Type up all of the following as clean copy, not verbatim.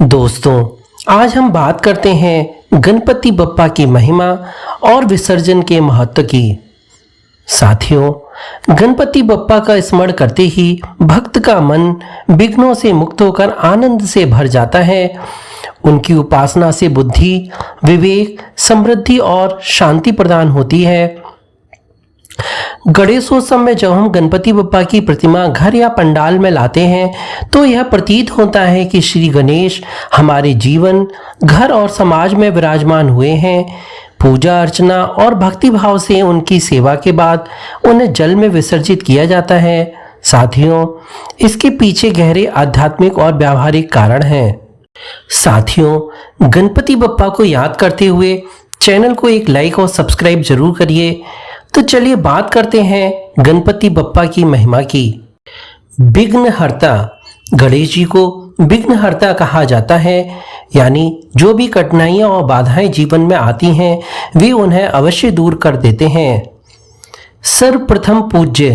दोस्तों, आज हम बात करते हैं गणपति बप्पा की महिमा और विसर्जन के महत्व की। साथियों, गणपति बप्पा का स्मरण करते ही भक्त का मन विघ्नों से मुक्त होकर आनंद से भर जाता है। उनकी उपासना से बुद्धि, विवेक, समृद्धि और शांति प्रदान होती है। गणेशोत्सव में जब हम गणपति बप्पा की प्रतिमा घर या पंडाल में लाते हैं तो यह प्रतीत होता है कि श्री गणेश हमारे जीवन, घर और समाज में विराजमान हुए हैं। पूजा अर्चना और भक्ति भाव से उनकी सेवा के बाद उन्हें जल में विसर्जित किया जाता है। साथियों, इसके पीछे गहरे आध्यात्मिक और व्यावहारिक कारण हैं। साथियों, गणपति बप्पा को याद करते हुए चैनल को एक लाइक और सब्सक्राइब जरूर करिए। तो चलिए बात करते हैं गणपति बप्पा की महिमा की। विघ्नहर्ता, गणेश जी को विघ्नहर्ता कहा जाता है, यानी जो भी कठिनाइयां और बाधाएं जीवन में आती हैं वे उन्हें अवश्य दूर कर देते हैं। सर्वप्रथम पूज्य,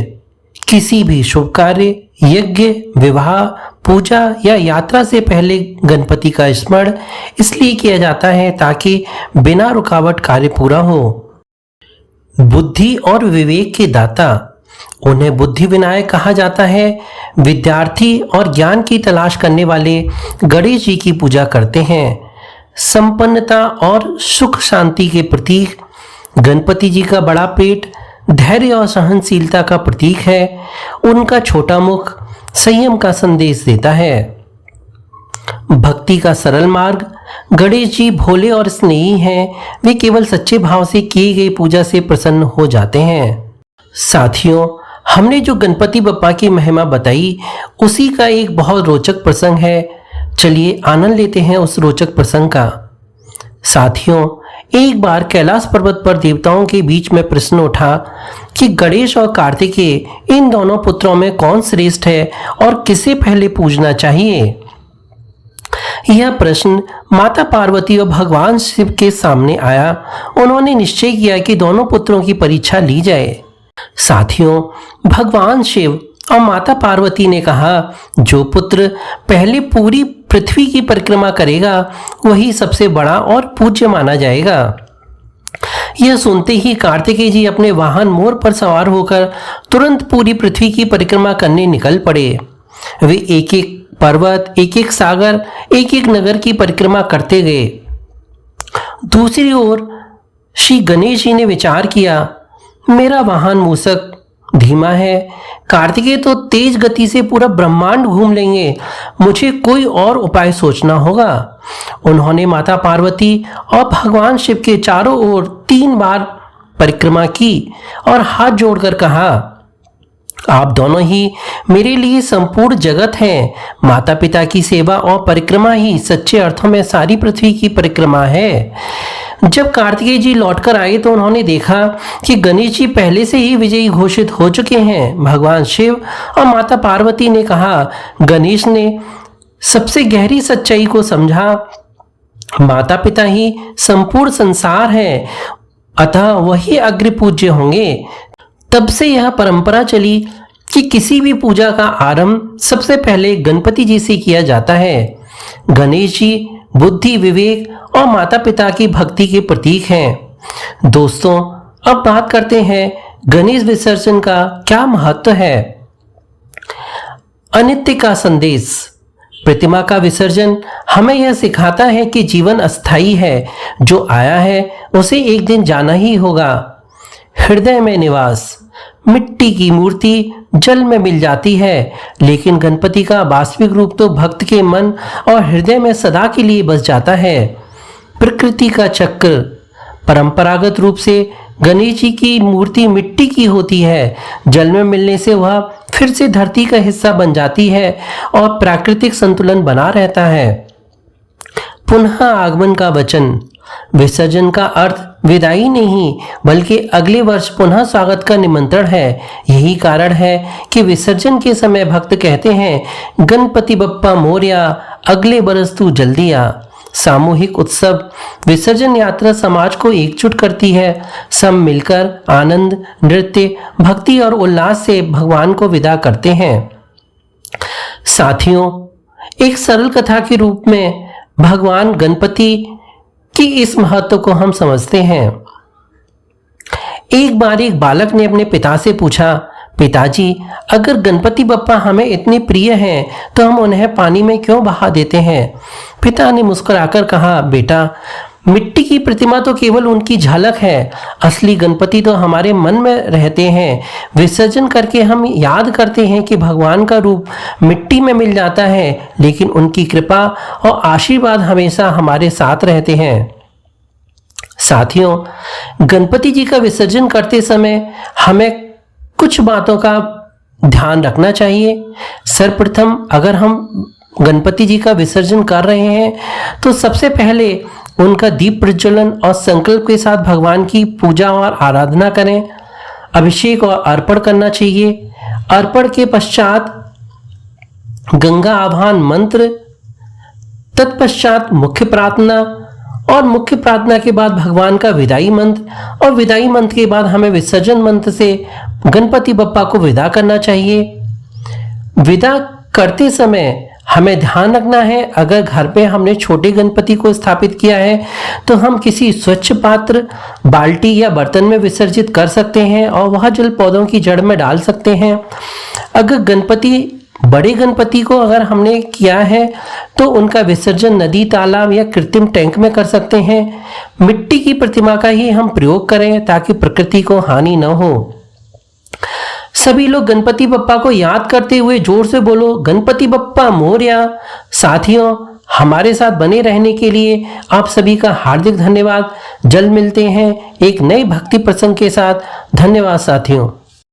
किसी भी शुभ कार्य, यज्ञ, विवाह, पूजा या यात्रा से पहले गणपति का स्मरण इसलिए किया जाता है ताकि बिना रुकावट कार्य पूरा हो। बुद्धि और विवेक के दाता, उन्हें बुद्धि विनायक कहा जाता है। विद्यार्थी और ज्ञान की तलाश करने वाले गणेश जी की पूजा करते हैं। संपन्नता और सुख शांति के प्रतीक, गणपति जी का बड़ा पेट धैर्य और सहनशीलता का प्रतीक है। उनका छोटा मुख संयम का संदेश देता है। भक्ति का सरल मार्ग, गणेश जी भोले और स्नेही हैं। वे केवल सच्चे भाव से की गई पूजा से प्रसन्न हो जाते हैं। साथियों, हमने जो गणपति बप्पा की महिमा बताई उसी का एक बहुत रोचक प्रसंग है। चलिए आनंद लेते हैं उस रोचक प्रसंग का। साथियों, एक बार कैलाश पर्वत पर देवताओं के बीच में प्रश्न उठा कि गणेश और कार्तिकेय इन दोनों पुत्रों में कौन श्रेष्ठ है और किसे पहले पूजना चाहिए। यह प्रश्न माता पार्वती और भगवान शिव के सामने आया। उन्होंने निश्चय किया कि दोनों पुत्रों की परीक्षा ली जाए। साथियों, भगवान शिव और माता पार्वती ने कहा, जो पुत्र पहले पूरी पृथ्वी की परिक्रमा करेगा वही सबसे बड़ा और पूज्य माना जाएगा। यह सुनते ही कार्तिकेय जी अपने वाहन मोर पर सवार होकर तुरंत पूरी पृथ्वी की परिक्रमा करने निकल पड़े। वे एक एक पर्वत, एक एक सागर, एक एक नगर की परिक्रमा करते गए। दूसरी ओर श्री गणेश जी ने विचार किया, मेरा वाहन मूषक धीमा है, कार्तिकेय तो तेज गति से पूरा ब्रह्मांड घूम लेंगे, मुझे कोई और उपाय सोचना होगा। उन्होंने माता पार्वती और भगवान शिव के चारों ओर 3 बार परिक्रमा की और हाथ जोड़कर कहा, आप दोनों ही मेरे लिए संपूर्ण जगत हैं। माता पिता की सेवा और परिक्रमा ही सच्चे अर्थों में सारी पृथ्वी की परिक्रमा है। जब कार्तिकेय जी लौटकर आए तो उन्होंने देखा कि गणेश जी पहले से ही विजयी घोषित हो चुके हैं। भगवान शिव और माता पार्वती ने कहा, गणेश ने सबसे गहरी सच्चाई को समझा। माता पिता ही संपूर्ण संसार है, अतः वही अग्र पूज्य होंगे। तब से यह परंपरा चली कि किसी भी पूजा का आरंभ सबसे पहले गणपति जी से किया जाता है। गणेश जी बुद्धि, विवेक और माता पिता की भक्ति के प्रतीक हैं। दोस्तों, अब बात करते हैं गणेश विसर्जन का क्या महत्व है। अनित्य का संदेश, प्रतिमा का विसर्जन हमें यह सिखाता है कि जीवन अस्थायी है, जो आया है उसे एक दिन जाना ही होगा। हृदय में निवास, मिट्टी की मूर्ति जल में मिल जाती है, लेकिन गणपति का वास्तविक रूप तो भक्त के मन और हृदय में सदा के लिए बस जाता है। प्रकृति का चक्र, परंपरागत रूप से गणेश जी की मूर्ति मिट्टी की होती है। जल में मिलने से वह फिर से धरती का हिस्सा बन जाती है और प्राकृतिक संतुलन बना रहता है। पुनः आगमन का वचन, विसर्जन का अर्थ विदाई नहीं बल्कि अगले वर्ष पुनः स्वागत का निमंत्रण है। यही कारण है कि विसर्जन के समय भक्त कहते हैं, गणपति बप्पा मोरया, अगले बरस तू जल्दी आ। सामूहिक उत्सव, विसर्जन यात्रा समाज को एकजुट करती है। सब मिलकर आनंद, नृत्य, भक्ति और उल्लास से भगवान को विदा करते हैं। साथियों, एक सरल कथा के रूप में भगवान गणपति की इस महत्व को हम समझते हैं। एक बार एक बालक ने अपने पिता से पूछा, पिताजी, अगर गणपति बप्पा हमें इतने प्रिय हैं तो हम उन्हें पानी में क्यों बहा देते हैं? पिता ने मुस्कुराकर कहा, बेटा, मिट्टी की प्रतिमा तो केवल उनकी झलक है, असली गणपति तो हमारे मन में रहते हैं। विसर्जन करके हम याद करते हैं कि भगवान का रूप मिट्टी में मिल जाता है, लेकिन उनकी कृपा और आशीर्वाद हमेशा हमारे साथ रहते हैं। साथियों, गणपति जी का विसर्जन करते समय हमें कुछ बातों का ध्यान रखना चाहिए। सर्वप्रथम, अगर हम गणपति जी का विसर्जन कर रहे हैं तो सबसे पहले उनका दीप प्रज्वलन और संकल्प के साथ भगवान की पूजा और आराधना करें। अभिषेक और अर्पण करना चाहिए। अर्पण के पश्चात गंगा आवाहन मंत्र, तत्पश्चात मुख्य प्रार्थना, और मुख्य प्रार्थना के बाद भगवान का विदाई मंत्र, और विदाई मंत्र के बाद हमें विसर्जन मंत्र से गणपति बप्पा को विदा करना चाहिए। विदा करते समय हमें ध्यान रखना है, अगर घर पे हमने छोटे गणपति को स्थापित किया है तो हम किसी स्वच्छ पात्र, बाल्टी या बर्तन में विसर्जित कर सकते हैं और वह जल पौधों की जड़ में डाल सकते हैं। अगर बड़े गणपति को अगर हमने किया है तो उनका विसर्जन नदी, तालाब या कृत्रिम टैंक में कर सकते हैं। मिट्टी की प्रतिमा का ही हम प्रयोग करें ताकि प्रकृति को हानि न हो। सभी लोग गणपति बप्पा को याद करते हुए जोर से बोलो, गणपति बप्पा मोरया। साथियों, हमारे साथ बने रहने के लिए आप सभी का हार्दिक धन्यवाद। जल्द मिलते हैं एक नए भक्ति प्रसंग के साथ। धन्यवाद साथियों।